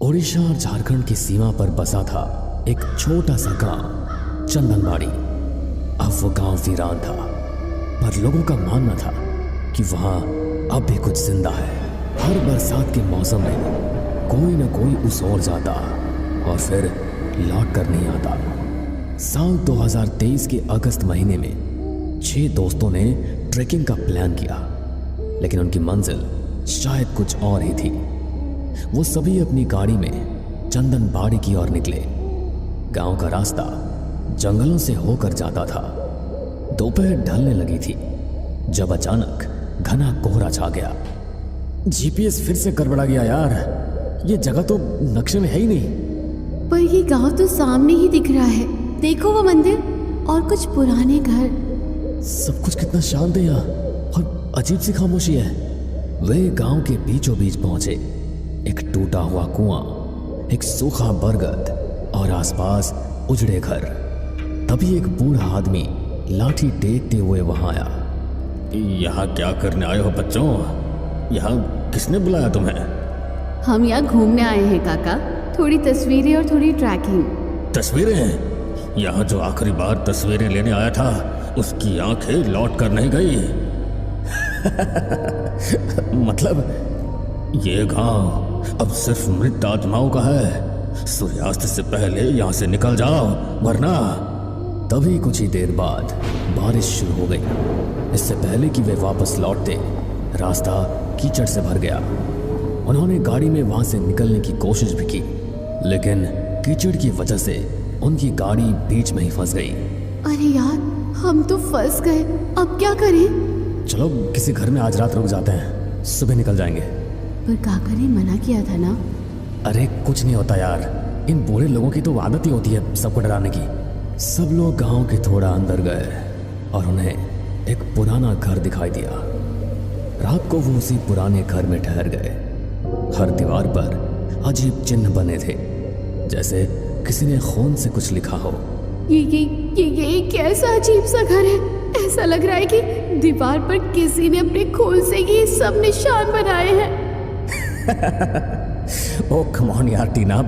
ओडिशा और झारखंड की सीमा पर बसा था एक छोटा सा गांव चंदनबाड़ी। अब वो गांव वीरान था, पर लोगों का मानना था कि वहां अब भी कुछ जिंदा है। हर बरसात के मौसम में कोई न कोई उस ओर जाता और फिर लौट कर नहीं आता। साल 2023 के अगस्त महीने में 6 दोस्तों ने ट्रैकिंग का प्लान किया, लेकिन उनकी मंजिल शायद कुछ और ही थी। वो सभी अपनी गाड़ी में चंदनबाड़ी की ओर निकले। गांव का रास्ता जंगलों से होकर जाता था। दोपहर ढलने लगी थी जब अचानक घना कोहरा छा गया। जीपीएस फिर से गड़बड़ा गया यार, ये जगह तो नक्शे में है ही नहीं। पर ये गांव तो सामने ही दिख रहा है। देखो वो मंदिर और कुछ पुराने घर। सब कुछ कितना शांत है यहाँ और अजीब सी खामोशी है। वे गांव के बीचों बीच पहुंचे। एक टूटा हुआ कुआं, एक सूखा बरगद और आसपास उजड़े घर। तभी एक बूढ़ा आदमी लाठी टेकते हुए वहां आया। यहाँ क्या करने आए हो बच्चों? यहाँ किसने बुलाया तुम्हें? हम यहाँ घूमने आए हैं काका, थोड़ी तस्वीरें और थोड़ी ट्रैकिंग। तस्वीरें? यहाँ जो आखिरी बार तस्वीरें लेने आया था उसकी आंखें लौट कर नहीं गई। मतलब ये गांव अब सिर्फ मृत आत्माओं का है। सूर्यास्त से पहले यहाँ से निकल जाओ वरना। तभी कुछ ही देर बाद बारिश शुरू हो गई। इससे पहले कि वे वापस लौटते, रास्ता कीचड़ से भर गया। उन्होंने गाड़ी में वहां से निकलने की कोशिश भी की, लेकिन कीचड़ की वजह से उनकी गाड़ी बीच में ही फंस गई। अरे यार, हम तो फंस गए, अब क्या करें? चलो किसी घर में आज रात रुक जाते हैं, सुबह निकल जाएंगे। पर काका ने मना किया था ना। अरे कुछ नहीं होता यार, इन बूढ़े लोगों की तो आदत ही होती है सबको डराने की। सब लोग गांव के थोड़ा अंदर गए और उन्हें एक पुराना घर दिखाई दिया। रात को वो उसी पुराने घर में ठहर गए। हर दीवार पर अजीब चिन्ह बने थे, जैसे किसी ने खून से कुछ लिखा हो। ये कैसा अजीब सा घर है। ऐसा लग रहा है कि दीवार पर किसी ने अपने खून से ये सब निशान बनाए हैं। ओ कम ऑन यार टीना,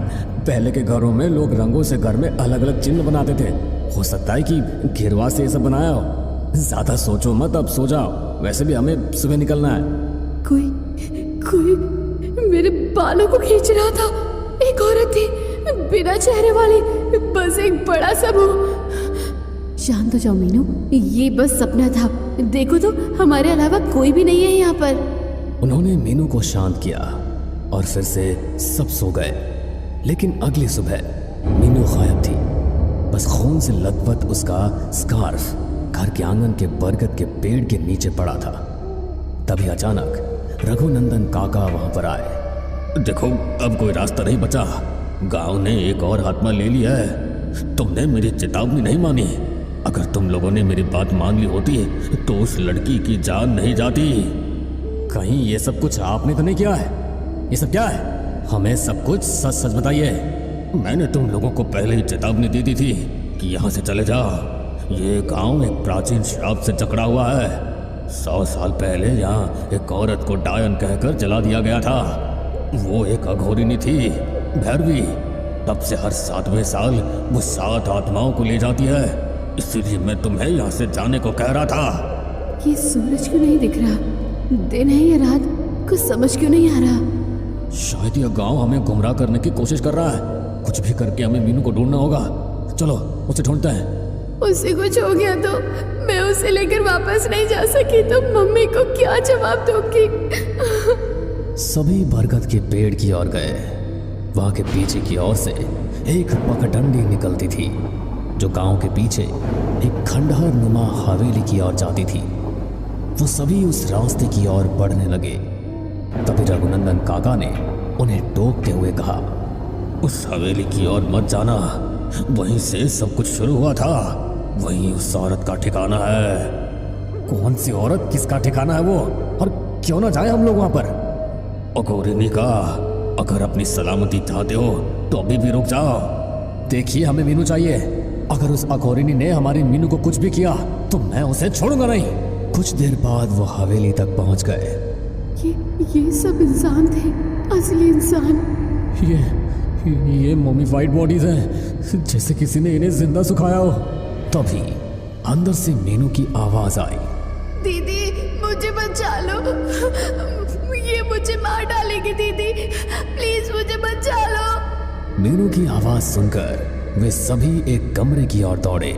पहले के घरों में लोग रंगों से घर में अलग अलग चिन्ह बनाते थे। हो सकता है कि घेरवा से ये सब बनाया हो। ज्यादा सोचो मत, अब सो जाओ। वैसे भी हमें सुबह निकलना है। कोई मेरे बालों को खींच रहा था। एक औरत थी, बिना चेहरे वाली, बस एक बड़ा सा मुंह। शांत हो जाओ मीनू, ये बस सपना था। देखो तो हमारे अलावा कोई भी नहीं है यहाँ पर। उन्होंने मीनू को शांत किया और फिर से सब सो गए। लेकिन अगली सुबह मीनू गायब थी। बस खून से लथपथ उसका स्कार्फ घर के आंगन के बरगद के पेड़ के नीचे पड़ा था। तभी अचानक रघुनंदन काका वहां पर आए। देखो अब कोई रास्ता नहीं बचा, गांव ने एक और आत्मा ले लिया है। तुमने मेरी चेतावनी नहीं मानी। अगर तुम लोगों ने मेरी बात मान ली होती तो उस लड़की की जान नहीं जाती। कहीं ये सब कुछ आपने तो नहीं किया है? ये सब क्या है? हमें सब कुछ सच सच बताइए। मैंने तुम लोगों को पहले ही चेतावनी दे दी थी कि यहाँ से चले जाओ। ये गांव एक प्राचीन श्राप से जकड़ा हुआ है। 100 साल पहले यहाँ एक औरत को डायन कहकर जला दिया गया था। वो एक अघोरिनी थी, भैरवी। तब से हर 7वें साल वो 7 आत्माओं को ले जाती है। इसीलिए मैं तुम्हें यहाँ से जाने को कह रहा था। ये सूरज क्यों नहीं दिख रहा? दिन है या रात, कुछ समझ क्यों नहीं आ रहा? शायद यह गांव हमें गुमराह करने की कोशिश कर रहा है। कुछ भी करके हमें मीनू को ढूंढना होगा। चलो उसे ढूंढते हैं। उसे कुछ हो गया तो मैं उसे लेकर वापस नहीं जा सकी तो मम्मी को क्या जवाब दूंगी? सभी बरगद के पेड़ की ओर गए। वहां के पीछे की ओर से एक पगडंडी निकलती थी जो गांव के पीछे एक खंडहर नुमा हवेली की ओर जाती थी। वो सभी उस रास्ते की ओर बढ़ने लगे। तभी रघुनंदन काका ने उन्हें टोकते हुए कहा, उस हवेली की ओर मत जाना, वहीं से सब कुछ शुरू हुआ था। वहीं उस औरत का ठिकाना है। कौन सी औरत? किसका ठिकाना है वो? और क्यों ना जाए हम लोग वहां पर? अघोरिनी का। अगर अपनी सलामती चाहते हो तो अभी भी रुक जाओ। देखिए हमें मीनू चाहिए। अगर उस अघोरिनी ने हमारी मीनू को कुछ भी किया तो मैं उसे छोड़ूंगा नहीं। कुछ देर बाद वो हवेली तक पहुंच गए। ये सब इंसान थे, असली इंसान। ये मोमिफाइड बॉडीज हैं, जैसे किसी ने इन्हें जिंदा सुखाया हो। तभी अंदर से मीनू की आवाज आई, दीदी मुझे बचा लो, ये मुझे मार डालेगी दीदी, प्लीज मुझे बचा लो। मीनू की आवाज सुनकर वे सभी एक कमरे की ओर दौड़े,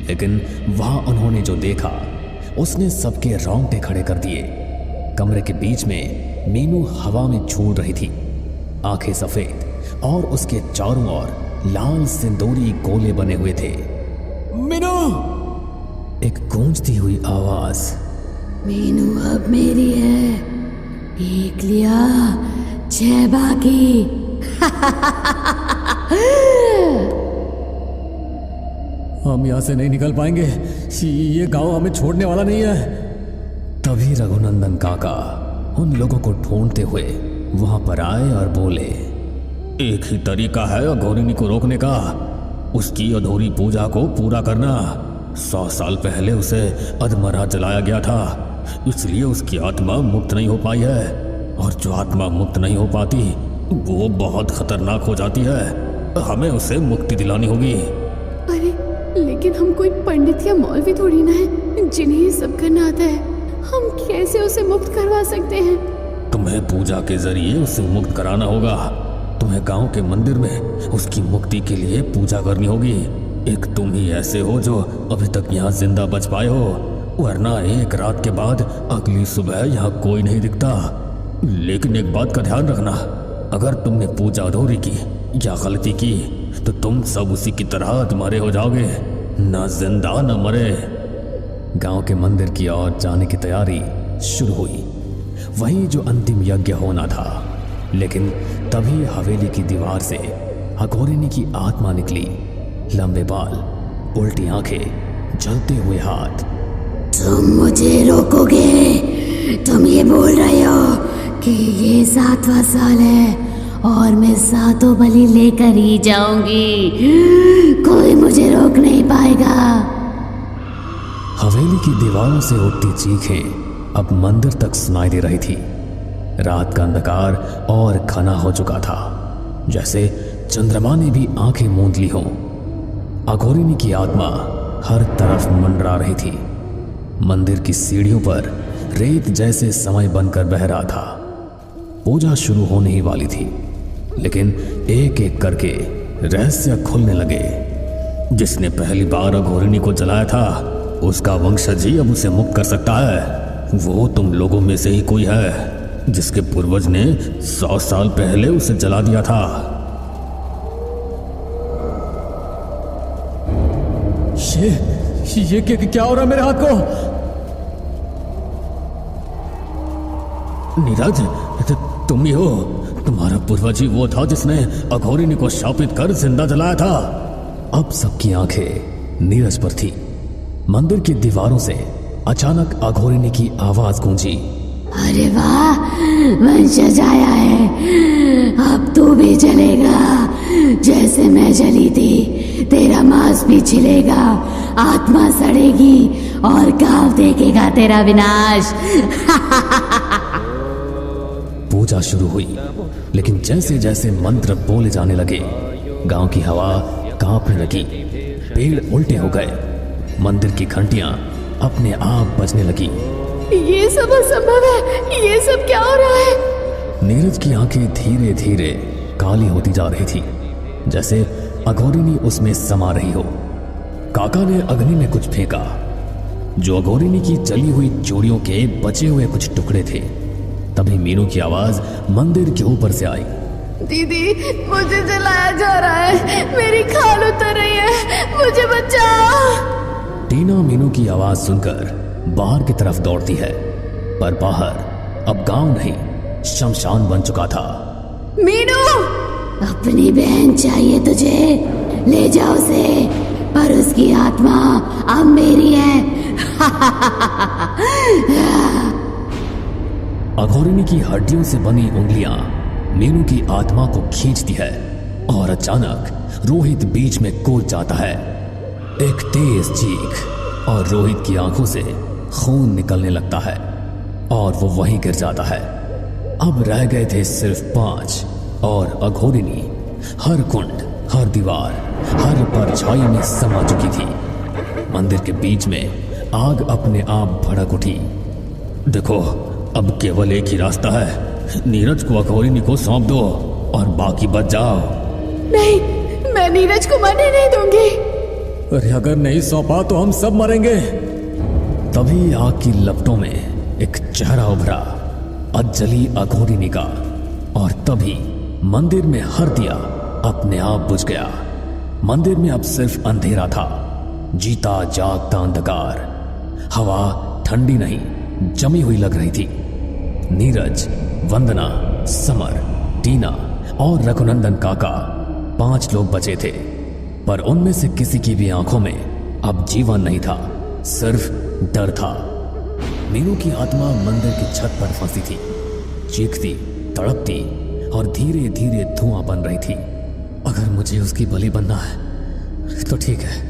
लेकिन वहां उन्होंने जो देखा उसने सबके रोंगटे खड़े कर दिए। कमरे के बीच में मीनू हवा में झूल रही थी, आंखें सफेद और उसके चारों ओर लाल सिंदूरी गोले बने हुए थे। मीनू! एक गूंजती हुई आवाज। मीनू अब मेरी है, एक लिया 6 बाकी। हम यहां से नहीं निकल पाएंगे, ये गांव हमें छोड़ने वाला नहीं है। तभी रघुनंदन काका उन लोगों को ढूंढते हुए वहां पर आए और बोले, एक ही तरीका है अघोरिनी को रोकने का, उसकी अधूरी पूजा को पूरा करना। 100 साल पहले उसे अधमरा जलाया गया था, इसलिए उसकी आत्मा मुक्त नहीं हो पाई है, और जो आत्मा मुक्त नहीं हो पाती वो बहुत खतरनाक हो जाती है। हमें उसे मुक्ति दिलानी होगी। अरे लेकिन हम कोई पंडित या मौलवी थोड़ी ना है जिन्हें ये सब करना आता है, हम कैसे उसे मुक्त करवा सकते हैं? तुम्हें पूजा के जरिए उसे मुक्त कराना होगा। तुम्हें गांव के मंदिर में उसकी मुक्ति के लिए पूजा करनी होगी। एक तुम ही ऐसे हो जो अभी तक यहाँ जिंदा बच पाए हो, वरना एक रात के बाद अगली सुबह यहाँ कोई नहीं दिखता। लेकिन एक बात का ध्यान रखना, अगर तुमने पूजा अधूरी की या गलती की तो तुम सब उसी की तरह अधमरे हो जाओगे, ना जिंदा न मरे। गांव के मंदिर की ओर जाने की तैयारी शुरू हुई, वही जो अंतिम यज्ञ होना था। लेकिन तभी हवेली की दीवार से अघोरिनी की आत्मा निकली, लंबे बाल, उल्टी आंखें, जलते हुए हाथ। तुम मुझे रोकोगे? तुम ये बोल रहे हो कि ये 7वां साल है और मैं 7 बलि लेकर ही जाऊंगी, कोई मुझे रोक नहीं पाएगा। हवेली की दीवारों से उठती चीखें अब मंदिर तक सुनाई दे रही थी। रात का अंधकार और घना हो चुका था, जैसे चंद्रमा ने भी आंखें मूंद ली हों। अघोरिनी की आत्मा हर तरफ मंडरा रही थी। मंदिर की सीढ़ियों पर रेत जैसे समय बनकर बह रहा था। पूजा शुरू होने ही वाली थी, लेकिन एक एक करके रहस्य खुलने लगे। जिसने पहली बार अघोरिनी को जलाया था उसका वंशज ही अब उसे मुक्त कर सकता है। वो तुम लोगों में से ही कोई है जिसके पूर्वज ने 100 साल पहले उसे जला दिया था। ये क्या हो रहा है मेरे हाथ को? नीरज, तुम ही हो? तुम्हारा पूर्वज ही वो था जिसने अघोरिनी को शापित कर जिंदा जलाया था। अब सबकी आंखें नीरज पर थी। मंदिर की दीवारों से अचानक अघोरिनी की आवाज गूंजी, अरे वाह, वंशज आया है, अब तू भी जलेगा जैसे मैं जली थी। तेरा मांस भी छिलेगा, आत्मा सड़ेगी और गांव देखेगा तेरा विनाश। पूजा शुरू हुई, लेकिन जैसे जैसे मंत्र बोले जाने लगे गांव की हवा कांपने लगी, पेड़ उल्टे हो गए, मंदिर की घंटियां अपने आप बजने लगी। ये सब असंभव है, ये सब क्या हो रहा है? नीरज की आंखें धीरे धीरे काली होती जा रही थी, जैसे अघोरिनी उसमें समा रही हो। काका ने अग्नि में कुछ फेंका, जो अघोरिनी की जली हुई चूड़ियों के बचे हुए कुछ टुकड़े थे। तभी मीनू की आवाज मंदिर के ऊपर से आई, दीदी मुझे जलाया जा रहा है, मेरी खाल उतर रही है, मुझे बचाओ। टीना मीनू की आवाज सुनकर बाहर की तरफ दौड़ती है, पर बाहर अब गांव नहीं शमशान बन चुका था। मीनू, अपनी बहन चाहिए तुझे, ले जाओ उसे, पर उसकी आत्मा अब मेरी है। अघोरिनी की हड्डियों से बनी उंगलियां मीनू की आत्मा को खींचती है और अचानक रोहित बीच में कूद जाता है। एक तेज चीख और रोहित की आंखों से खून निकलने लगता है और वो वहीं गिर जाता है। अब रह गए थे सिर्फ 5 और अघोरिनी हर कुंड, हर दीवार, हर परछाई में समा चुकी थी। मंदिर के बीच में आग अपने आप भड़क उठी। देखो, अब केवल एक ही रास्ता है। नीरज को अघोरिनी को सौंप दो और बाकी बच जाओ। नहीं, मैं नीरज को मरने नहीं दूंगी। अरे अगर नहीं सौंपा तो हम सब मरेंगे। तभी आग की लपटों में एक चेहरा उभरा, अजली अघोरिनी का, और तभी मंदिर में हर दिया अपने आप बुझ गया। मंदिर में अब सिर्फ अंधेरा था, जीता जागता अंधकार। हवा ठंडी नहीं, जमी हुई लग रही थी। नीरज, वंदना, समर, टीना और रघुनंदन काका 5 लोग बचे थे, पर उनमें से किसी की भी आंखों में अब जीवन नहीं था, सिर्फ डर था। मीनू की आत्मा मंदिर की छत पर फंसी थी, चीखती, तड़पती और धीरे धीरे धुआं बन रही थी। अगर मुझे उसकी बलि बनना है तो ठीक है,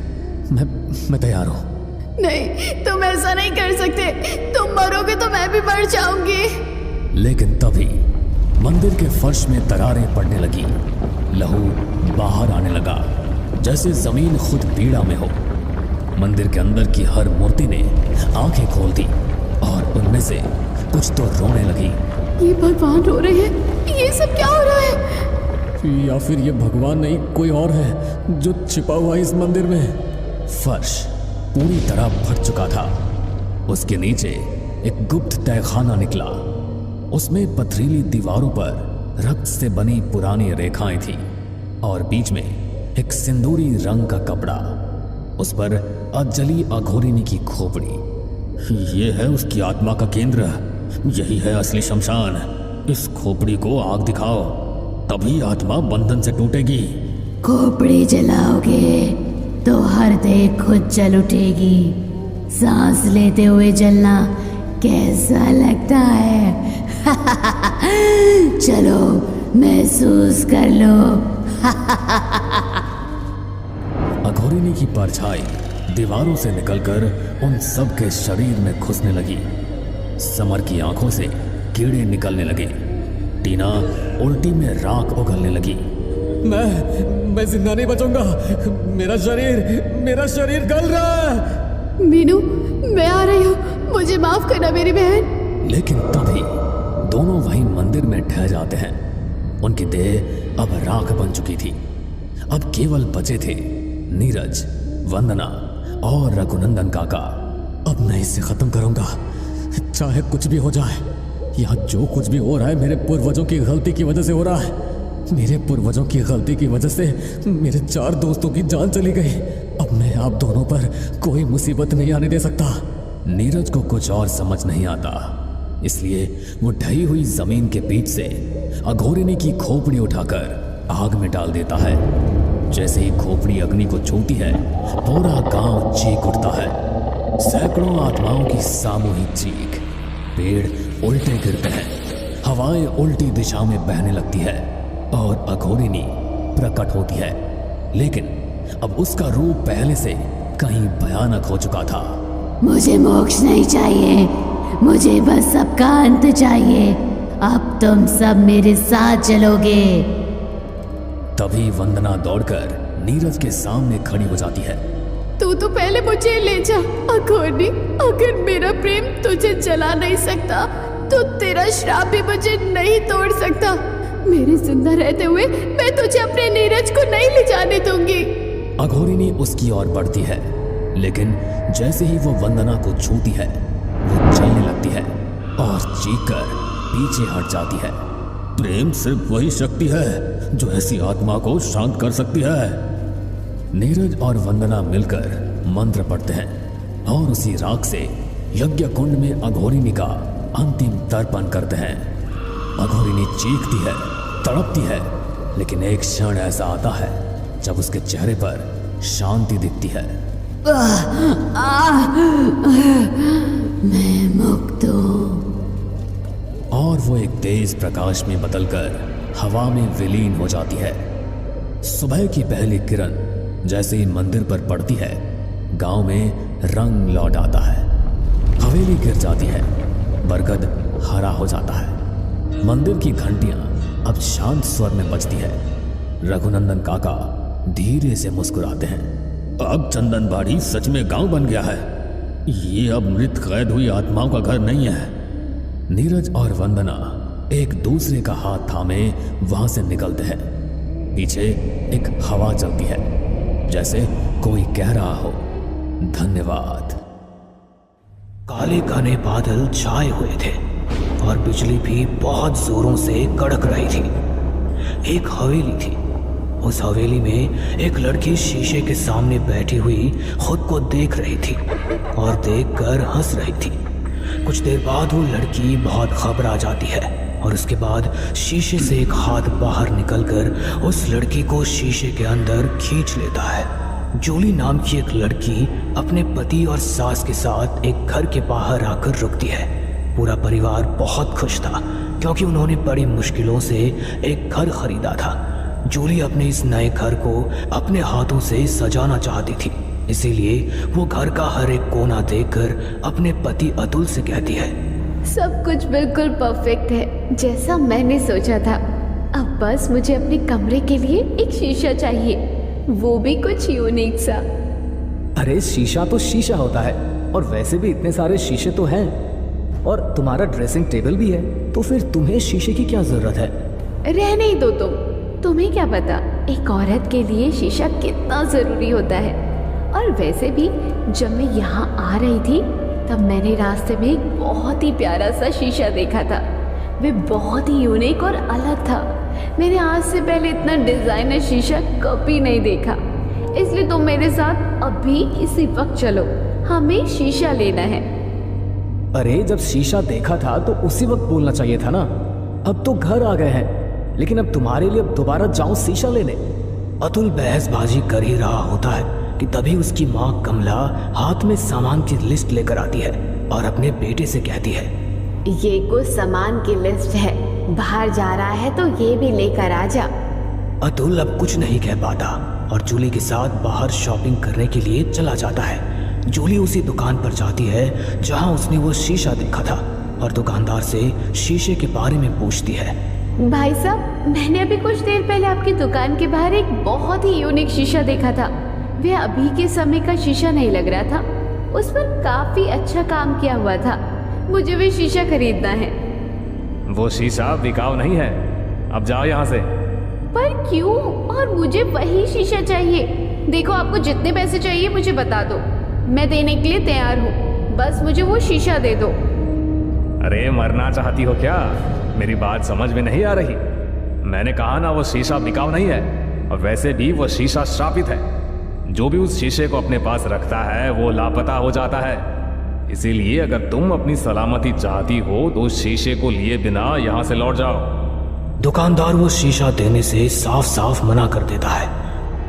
मैं तैयार हूं। नहीं, तुम ऐसा नहीं कर सकते। तुम मरोगे तो मैं भी मर जाऊंगी। लेकिन तभी मंदिर के फर्श में दरारें पड़ने लगी, लहू बाहर आने लगा, जैसे जमीन खुद पीड़ा में हो। मंदिर के अंदर की हर मूर्ति ने आंखें खोल दी और उनमें से कुछ तो रोने लगी। ये भगवान रो रहे हैं, ये सब क्या हो रहा है? या फिर ये भगवान नहीं, कोई और है जो छिपा हुआ है इस मंदिर में। फर्श पूरी तरह फट चुका था। उसके नीचे एक गुप्त तहखाना निकला। उसमें पथरीली दीवारों पर रक्त से बनी पुरानी रेखाएं थी और बीच में एक सिंदूरी रंग का कपड़ा, उस पर अजली अघोरिनी की खोपड़ी। ये है उसकी आत्मा का केंद्र, यही है असली शमशान। इस खोपड़ी को आग दिखाओ, तभी आत्मा बंधन से टूटेगी। खोपड़ी जलाओगे तो हर देह खुद जल उठेगी। सांस लेते हुए जलना कैसा लगता है? चलो महसूस कर लो। अघोरिनी की परछाई दीवारों से निकलकर उन सब के शरीर में घुसने लगी। समर की आंखों से कीड़े निकलने लगे। टीना उल्टी में राख उगलने लगी। मैं जिंदा नहीं बचूंगा। मेरा शरीर गल रहा है। मीनू, मैं आ रही हूँ, मुझे माफ करना मेरी बहन। लेकिन तभी दोनों वहीं मंदिर में ठहर जाते हैं। उनकी देह अब राख बन चुकी थी। अब केवल बचे थे नीरज, वंदना और रघुनंदन काका। अब मैं इसे खत्म करूंगा, चाहे कुछ भी हो जाए। यह जो कुछ भी हो रहा है मेरे पूर्वजों की गलती की वजह से हो रहा है। मेरे पूर्वजों की गलती की वजह से मेरे 4 दोस्तों की जान चली गई। अब मैं आप दोनों पर कोई मुसीबत नहीं आने दे सकता। नीरज को कुछ और समझ नहीं आता, इसलिए वो ढही हुई जमीन के बीच से अघोरिनी की खोपड़ी उठाकर आग में डाल देता है। जैसे ही खोपड़ी अग्नि को छूती है, पूरा गांव चीख उठता है। सैकड़ों आत्माओं की सामूहिक चीख। पेड़ उल्टे गिरते हैं, हवाएं उल्टी दिशा में बहने लगती है और अघोरिनी प्रकट होती है। लेकिन अब उसका रूप पहले से कहीं भयानक हो चुका था। मुझे मोक्ष नहीं चाहिए, मुझे बस सबका अंत चाहिए। अब तुम सब मेरे साथ चलोगे। तभी वंदना दौड़कर नीरज के सामने खड़ी हो जाती है। तू तो पहले मुझे ले जा अघोरिनी। अगर मेरा प्रेम तुझे जला नहीं सकता तो तेरा श्राप भी मुझे नहीं तोड़ सकता। मेरे जिंदा रहते हुए मैं तुझे अपने नीरज को नहीं ले जाने दूंगी। अघोरिनी उसकी ओर बढ़ती है, लेकिन जैसे ही वो वंदना को छूती है, वो चलने लगती है और चीखकर पीछे हट जाती है। प्रेम सिर्फ वही शक्ति है जो ऐसी आत्मा को शांत कर सकती है। नीरज और वंदना मिलकर मंत्र पढ़ते हैं और उसी राख से यज्ञ कुंड में अघोरिनी का अंतिम तर्पण करते हैं। अघोरिनी चीखती है, तड़पती है, लेकिन एक क्षण ऐसा आता है जब उसके चेहरे पर शांति दिखती है। मैं मुक्त हूँ। और वो एक तेज प्रकाश में बदलकर हवा में विलीन हो जाती है। सुबह की पहली किरण जैसे ही मंदिर पर पड़ती है, गांव में रंग लौट आता है। हवेली गिर जाती है, बरगद हरा हो जाता है। मंदिर की घंटियां अब शांत स्वर में बजती है। रघुनंदन काका धीरे से मुस्कुराते हैं। अब चंदनबाड़ी सच में गांव बन गया है। ये अब मृत कैद हुई आत्माओं का घर नहीं है। नीरज और वंदना एक दूसरे का हाथ थामे वहां से निकलते हैं। पीछे एक हवा चलती है, जैसे कोई कह रहा हो, धन्यवाद। काले घने बादल छाए हुए थे और बिजली भी बहुत जोरों से कड़क रही थी। एक हवेली थी। उस हवेली में एक लड़की शीशे के सामने बैठी हुई खुद को देख रही थी और देखकर हंस रही थी। कुछ देर बाद वो लड़की बहुत घबरा जाती है और उसके बाद शीशे से एक हाथ बाहर निकलकर उस लड़की को शीशे के अंदर खींच लेता है। जूली नाम की एक लड़की अपने पति और सास के साथ एक घर के बाहर आकर रुकती है। पूरा परिवार बहुत खुश था क्योंकि उन्होंने बड़ी मुश्किलों से एक घर खरीदा था। जूली अपने इस नए घर को अपने हाथों से सजाना चाहती थी, इसीलिए वो घर का हर एक कोना देखकर अपने पति अतुल से कहती है, सब कुछ बिल्कुल परफेक्ट है, जैसा मैंने सोचा था। अब बस मुझे अपने कमरे के लिए एक शीशा चाहिए, वो भी कुछ यूनिक सा। अरे शीशा तो शीशा होता है, और वैसे भी इतने सारे शीशे तो हैं, और तुम्हारा ड्रेसिंग टेबल भी है, तो फिर तुम्हें शीशे की क्या जरूरत है? रहने ही दो तुम्हें क्या पता एक औरत के लिए शीशा कितना जरूरी होता है। और वैसे भी जब मैं यहाँ आ रही थी तब मैंने रास्ते में एक बहुत ही प्यारा सा शीशा देखा था। वे बहुत ही यूनिक और अलग था। मैंने आज से पहले इतना डिजाइनर शीशा कभी नहीं देखा, इसलिए तुम मेरे साथ अभी इसी वक्त चलो, हमें शीशा लेना है। अरे जब शीशा देखा था तो उसी वक्त बोलना चाहिए था ना। अब तो घर आ गए हैं, लेकिन अब तुम्हारे लिए दोबारा जाऊं शीशा लेने? अतुल बहसबाजी कर ही रहा होता है कि तभी उसकी माँ कमला हाथ में सामान की लिस्ट लेकर आती है और अपने बेटे से कहती है, ये कुछ सामान की लिस्ट है, बाहर जा रहा है तो ये भी लेकर आ जा। अतुल अब कुछ नहीं कह पाता और जूली के साथ बाहर शॉपिंग करने के लिए चला जाता है। जूली उसी दुकान पर जाती है जहां उसने वो शीशा देखा था और दुकानदार से शीशे के बारे में पूछती है। भाई साहब, मैंने अभी कुछ देर पहले आपकी दुकान के बाहर एक बहुत ही यूनिक शीशा देखा था। वह अभी के समय का शीशा नहीं लग रहा था, उस पर काफी अच्छा काम किया हुआ था। मुझे भी शीशा खरीदना है। वो शीशा बिकाऊ नहीं है, अब जाओ यहाँ से। पर क्यों? और मुझे वही शीशा चाहिए। देखो, आपको जितने पैसे चाहिए मुझे बता दो, मैं देने के लिए तैयार हूँ, बस मुझे वो शीशा दे दो। अरे मरना चाहती हो क्या? मेरी बात समझ में नहीं आ रही? मैंने कहा ना वो शीशा बिकाऊ नहीं है, और वैसे भी वो शीशा श्रापित है। जो भी उस शीशे को अपने पास रखता है वो लापता हो जाता है। इसीलिए अगर तुम अपनी सलामती चाहती हो तो उस शीशे को लिए बिना यहाँ से लौट जाओ। दुकानदार वो शीशा देने से साफ साफ मना कर देता है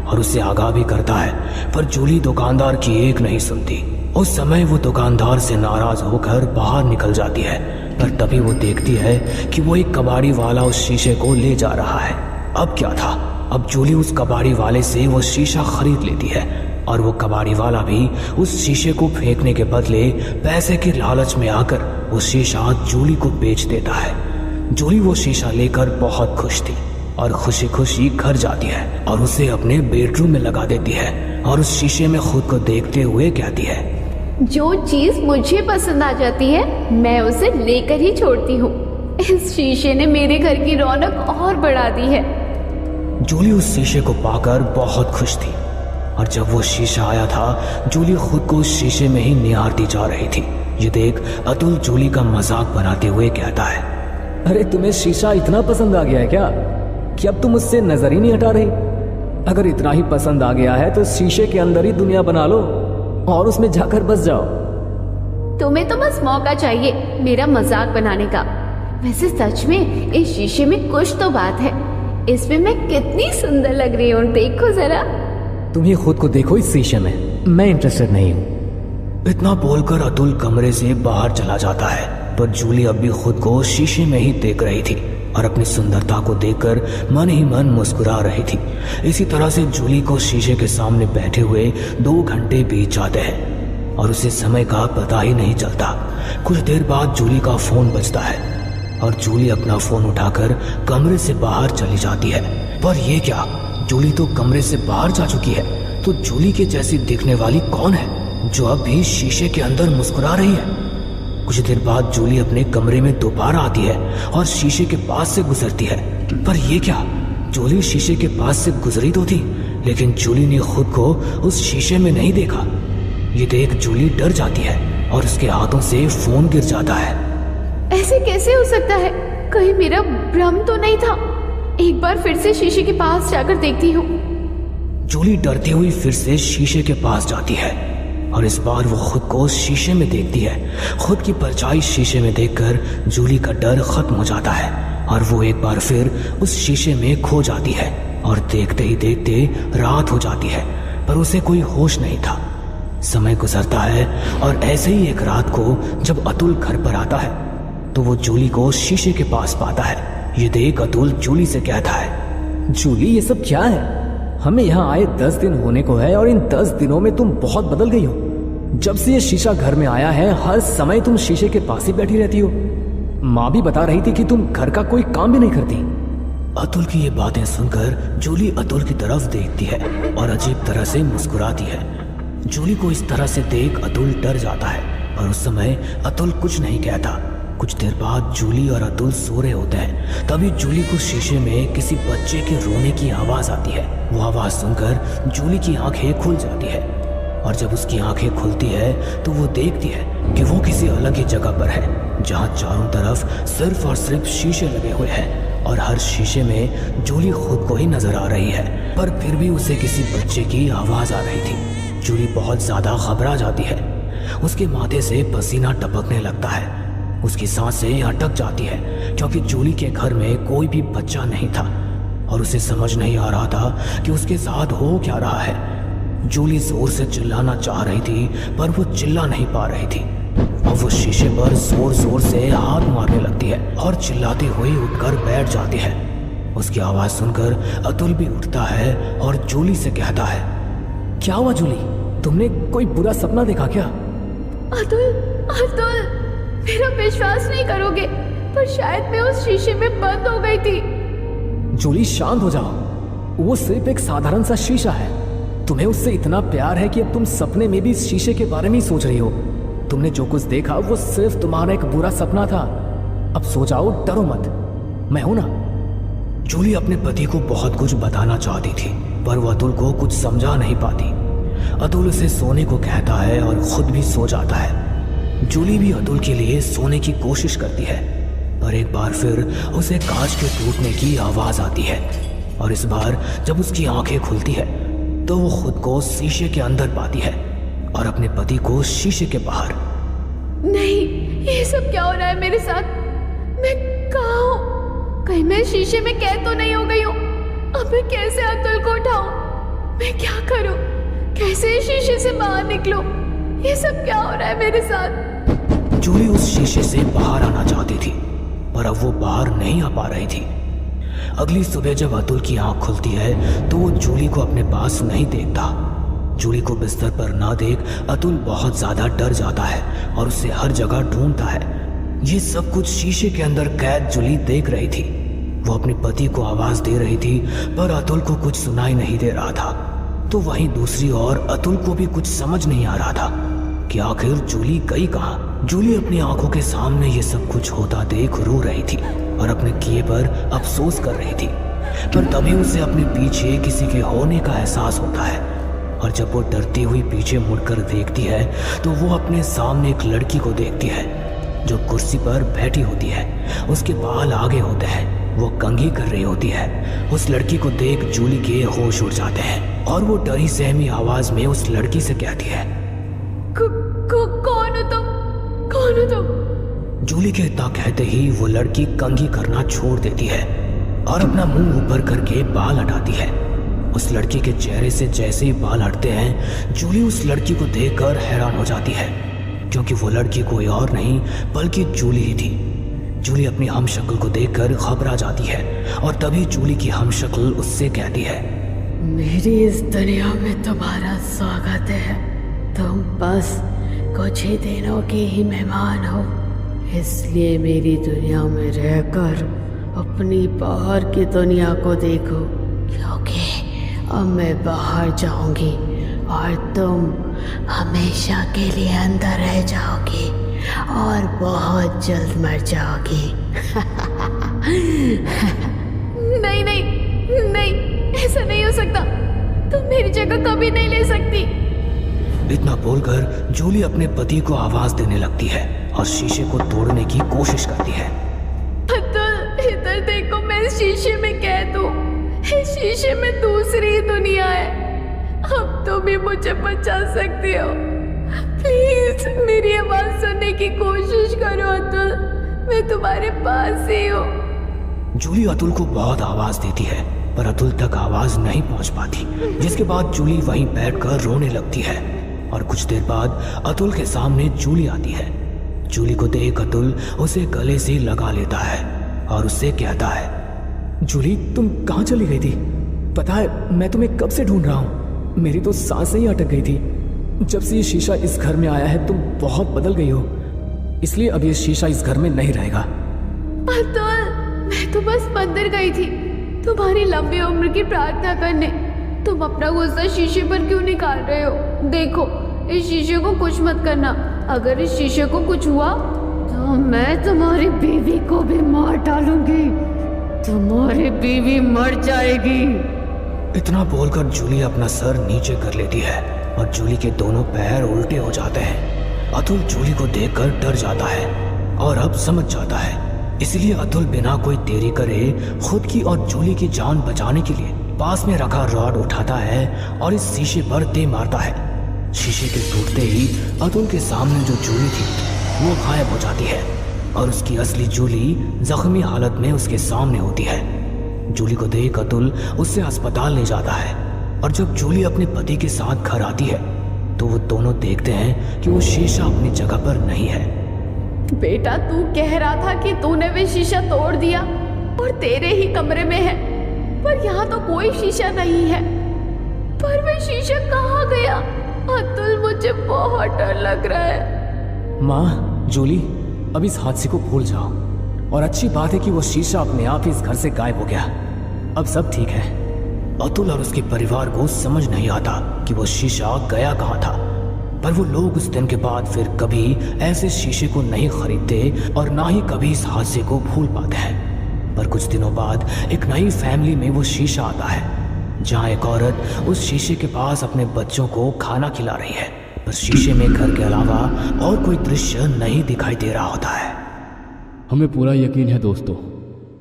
और उससे आगाह भी करता है, पर जूली दुकानदार की एक नहीं सुनती। उस समय वो दुकानदार से नाराज होकर बाहर निकल जाती है, पर तभी वो देखती है कि वो एक कबाड़ी वाला उस शीशे को ले जा रहा है। अब क्या था, अब जूली उस कबाड़ी वाले से वो शीशा खरीद लेती है और वो कबाड़ी वाला भी उस शीशे को फेंकने के बदले पैसे के लालच में आकर वो शीशा जूली को बेच देता है। जूली वो शीशा लेकर बहुत खुश थी और खुशी खुशी घर जाती है और उसे अपने बेडरूम में लगा देती है और उस शीशे में खुद को देखते हुए कहती है, जो चीज मुझे पसंद आ जाती है मैं उसे लेकर ही छोड़ती हूँ। इस शीशे ने मेरे घर की रौनक और बढ़ा दी है। जूली उस शीशे को पाकर बहुत खुश थी और जब वो शीशा आया था जूली खुद को उस शीशे में ही निहारती जा रही थी। ये देख अतुल जूली का मजाक बनाते हुए कहता है, अरे तुम्हें शीशा इतना पसंद आ गया है क्या कि अब तुम उससे नजर ही नहीं हटा रही? अगर इतना ही पसंद आ गया है तो शीशे के अंदर ही दुनिया बना लो और उसमें जाकर बस जाओ। तुम्हें तो बस मौका चाहिए मेरा मजाक बनाने का। वैसे सच में इस शीशे में कुछ तो बात है, इसमें मैं कितनी सुंदर लग रही हूँ, देखो जरा। तुम ही खुद को देखो इस शीशे में, मैं इंटरेस्टेड नहीं हूँ। इतना बोलकर अतुल कमरे से बाहर चला जाता है, पर जूली अब भी खुद को शीशे में ही देख रही थी। और अपनी सुंदरता को देखकर मन ही मन मुस्कुरा रही थी। इसी तरह से जूली को शीशे के सामने बैठे हुए 2 घंटे बीत जाते हैं और उसे समय का पता ही नहीं चलता। कुछ देर बाद जूली का फोन बजता है और जूली अपना फोन उठाकर कमरे से बाहर चली जाती है। पर ये क्या, जूली तो कमरे से बाहर जा चुकी है। तो जूली के जैसी दिखने वाली कौन है जो अब भी शीशे के अंदर मुस्कुरा रही है? कुछ देर बाद जूली अपने कमरे में दोबारा आती है और शीशे के पास से गुजरती है। पर ये क्या, जूली शीशे के पास से गुजरी तो थी, लेकिन जूली ने खुद को उस शीशे में नहीं देखा। ये देख जूली डर जाती है और उसके हाथों से फोन गिर जाता है। ऐसे कैसे हो सकता है? कहीं मेरा भ्रम तो नहीं था? एक बार फिर से शीशे के पास जाकर देखती हूँ। जूली डरती हुई फिर से शीशे के पास जाती है और इस बार वो खुद को शीशे में देखती है। खुद की परछाई शीशे में देखकर जूली का डर खत्म हो जाता है और वो एक बार फिर उस शीशे में खो जाती है। और देखते ही देखते रात हो जाती है, पर उसे कोई होश नहीं था। समय गुजरता है और ऐसे ही एक रात को जब अतुल घर पर आता है तो वो जूली को शीशे के पास पाता है। ये देख अतुल जूली से कहता है, जूली ये सब क्या है? हमें यहाँ आए 10 दिन होने को है और इन 10 दिनों में तुम बहुत बदल गई हो। जब से ये शीशा घर में आया है हर समय तुम शीशे के पास ही बैठी रहती हो। माँ भी बता रही थी कि तुम घर का कोई काम भी नहीं करती। अतुल की ये बातें सुनकर जूली अतुल की तरफ देखती है और अजीब तरह से मुस्कुराती है। जूली को इस तरह से देख अतुल डर जाता है और उस समय अतुल कुछ नहीं कहता। कुछ देर बाद जूली और अतुल सो रहे होते हैं। तभी जूली को शीशे में किसी बच्चे के रोने की आवाज आती है। वो आवाज सुनकर जूली की आंखें खुल जाती है और जब उसकी आंखें खुलती है तो वो देखती है कि वो किसी अलग ही जगह पर है जहाँ चारों तरफ सिर्फ और सिर्फ शीशे लगे हुए हैं और हर शीशे में जूली खुद को ही नजर आ रही है। पर फिर भी उसे किसी बच्चे की आवाज आ रही थी। जूली बहुत ज्यादा घबरा जाती है। उसके माथे से पसीना टपकने लगता है। उसकी सांसें अटक जाती है क्योंकि जूली के घर में कोई भी बच्चा नहीं था और उसे समझ नहीं आ रहा था कि उसके साथ हो क्या रहा है। जूली जोर से चिल्लाना चाह रही थी पर वो चिल्ला नहीं पा रही थी और वो शीशे पर जोर जोर से हाथ मारने लगती है और चिल्लाती हुई उठकर बैठ जाती है। उसकी आवाज सुनकर अतुल भी उठता है और जूली से कहता है, क्या हुआ जूली, तुमने कोई बुरा सपना देखा क्या? अतुल, मेरा विश्वास नहीं करोगे पर शायद मैं उस शीशे में बंद हो गई थी। जूली शांत हो जाओ, वो सिर्फ एक साधारण सा शीशा है। तुम्हें उससे इतना प्यार है कि अब तुम सपने में भी इस शीशे के बारे में ही सोच रही हो। तुमने जो कुछ देखा वो सिर्फ तुम्हारा एक बुरा सपना था। अब सो जाओ, डरो मत, मैं हूं ना। जूली अपने पति को बहुत कुछ बताना चाहती थी पर वो अतुल को कुछ समझा नहीं पाती। अतुल उसे सोने को कहता है और खुद भी सो जाता है। जूली भी अतुल के लिए सोने की कोशिश करती है पर एक बार फिर उसे कांच के टूटने की आवाज आती है और इस बार जब उसकी आंखें खुलती है तो वो खुद को शीशे के अंदर पाती है और अपने पति को शीशे के बाहर। नहीं, ये सब क्या हो रहा है मेरे साथ? मैं कहाँ हूँ? कहीं मैं शीशे में कैद तो नहीं हो गई हूँ? अब मैं कैसे अतुल को उठाऊं? मैं क्या करूं? कैसे शीशे से बाहर निकलूं? ये सब क्या हो रहा है मेरे साथ? जूली उस शीशे से बाहर आना चाहती थी पर अब वो बाहर नहीं आ पा रही थी। अगली सुबह जब अतुल की आंख खुलती है तो वो जूली को अपने पास नहीं देखता। जूली को बिस्तर पर ना देख अतुल बहुत ज्यादा डर जाता है और उसे हर जगह ढूंढता है। ये सब कुछ शीशे के अंदर कैद जूली देख रही थी। वो अपने पति को आवाज दे रही थी पर अतुल को कुछ सुनाई नहीं दे रहा था। तो वहीं दूसरी ओर अतुल को भी कुछ समझ नहीं आ रहा था कि आखिर जूली गई कहाँ। जूली अपनी आंखों के सामने ये सब कुछ होता देख रो रही थी और अपने किए पर अफसोस कर रही थी। पर तभी उसे अपने पीछे किसी के होने का एहसास होता है और जब वो डरती हुई पीछे मुड़कर देखती है तो वो अपने सामने एक लड़की को देखती है जो कुर्सी पर बैठी होती है। उसके बाल आगे होते हैं, वो कंघी कर रही होती है। उस लड़की को देख जूली के होश उड़ जाते हैं और वो डरी सहमी आवाज में उस लड़की से कहती है, कौन हो तुम? कौन हो तुम? जूली के इतना कहते ही वो लड़की कंघी करना छोड़ देती है और अपना मुंह ऊपर करके बाल हटाती है। उस लड़की के चेहरे से जैसे ही बाल हटते हैं जूली उस लड़की को देखकर हैरान हो जाती है क्योंकि वो लड़की कोई और नहीं बल्कि जूली ही थी। जूली अपनी हमशक्ल को देखकर घबरा जाती है और तभी जूली की हमशक्ल उससे कहती है, मेरी इस दुनिया में तुम्हारा स्वागत है। तुम बस कुछ ही दिनों के ही मेहमान हो, इसलिए मेरी दुनिया में रहकर अपनी बाहर की दुनिया को देखो, क्योंकि अब मैं बाहर जाऊंगी और तुम हमेशा के लिए अंदर रह जाओगी और बहुत जल्द मर जाओगी। नहीं नहीं नहीं, ऐसा नहीं हो सकता। तुम मेरी जगह कभी नहीं ले सकती। इतना बोलकर जूली अपने पति को आवाज देने लगती है और शीशे को तोड़ने की कोशिश करती है। अतुल, इधर देखो, मैं इस शीशे में कैद हूँ। इस शीशे में दूसरी दुनिया है। अब तुम भी मुझे बचा सकते हो। प्लीज मेरी आवाज सुनने की कोशिश करो अतुल, मैं तुम्हारे पास ही हूँ। जूली अतुल को बहुत आवाज देती है पर अतुल तक आवाज नहीं पहुंच पाती, जिसके बाद जूली वहीं बैठकर रोने लगती है और कुछ देर बाद अतुल के सामने जूली आती है। जूली को देख अतुल उसे गले से लगा लेता है और उससे कहता है, जूली तुम कहाँ चली गई थी? पता है मैं तुम्हें कब से ढूंढ रहा हूँ। मेरी तो सांसें ही अटक गई थी। जब से ये शीशा इस घर में आया है तुम बहुत बदल गई हो, इसलिए अब ये शीशा इस घर में नहीं रहेगा। अतुल, मैं तो बस मंदिर गई थी तुम्हारी लंबी उम्र की प्रार्थना करने। तुम अपना गुस्सा शीशे पर क्यों निकाल रहे हो? देखो, इस शीशे को कुछ मत करना। अगर इस शीशे को कुछ हुआ तो मैं तुम्हारी बीवी को भी मार डालूंगी। तुम्हारी बीवी मर जाएगी। इतना बोलकर जूली अपना सर नीचे कर लेती है और जूली के दोनों पैर उल्टे हो जाते हैं। अतुल जूली को देखकर डर जाता है और अब समझ जाता है, इसलिए अतुल बिना कोई देरी करे खुद की और जूली की जान बचाने के लिए पास में रखा रॉड उठाता है और इस शीशे पर दे मारता है। शीशे के टूटते ही अतुल के सामने जो जूली थी वो गायब हो जाती है और उसकी असली जूली जख्मी हालत में उसके सामने होती है। जूली को देख अतुल उससे अस्पताल ले जाता है और जब जूली अपने पति के साथ घर आती है तो वो दोनों देखते हैं कि वो शीशा अपनी जगह पर नहीं है। बेटा, तू कह रहा था कि तूने भी शीशा तोड़ दिया और तेरे ही कमरे में है, पर यहाँ तो कोई शीशा नहीं है। पर वह शीशा कहाँ गया? अतुल, मुझे बहुत डर लग रहा है। माँ, जूली अब इस हादसे को भूल जाओ और अच्छी बात है कि वो शीशा अपने आप ही इस घर से गायब हो गया। अब सब ठीक है। अतुल और उसके परिवार को समझ नहीं आता कि वो शीशा गया कहाँ था, पर वो लोग उस दिन के बाद फिर कभी ऐसे शीशे को नहीं खरीदते और ना ही कभी इस हादसे को भूल पाते हैं। पर कुछ दिनों बाद एक नई फैमिली में वो शीशा आता है, जहाँ एक औरत उस शीशे के पास अपने बच्चों को खाना खिला रही है, पर शीशे में घर के अलावा और कोई दृश्य नहीं दिखाई दे रहा होता है। हमें पूरा यकीन है दोस्तों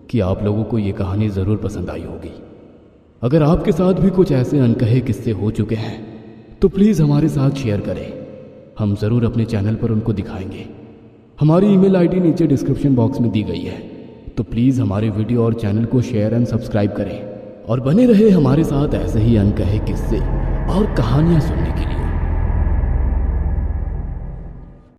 कि आप लोगों को ये कहानी ज़रूर पसंद आई होगी। अगर आपके साथ भी कुछ ऐसे अनकहे किस्से हो चुके हैं तो प्लीज़ हमारे साथ शेयर करें। हम ज़रूर अपने चैनल पर उनको दिखाएंगे। हमारी ईमेल आईडी नीचे डिस्क्रिप्शन बॉक्स में दी गई है, तो प्लीज़ हमारे वीडियो और चैनल को शेयर एंड सब्सक्राइब करें और बने रहे हमारे साथ ऐसे ही अनकहे किस्से और कहानियाँ सुनने के लिए।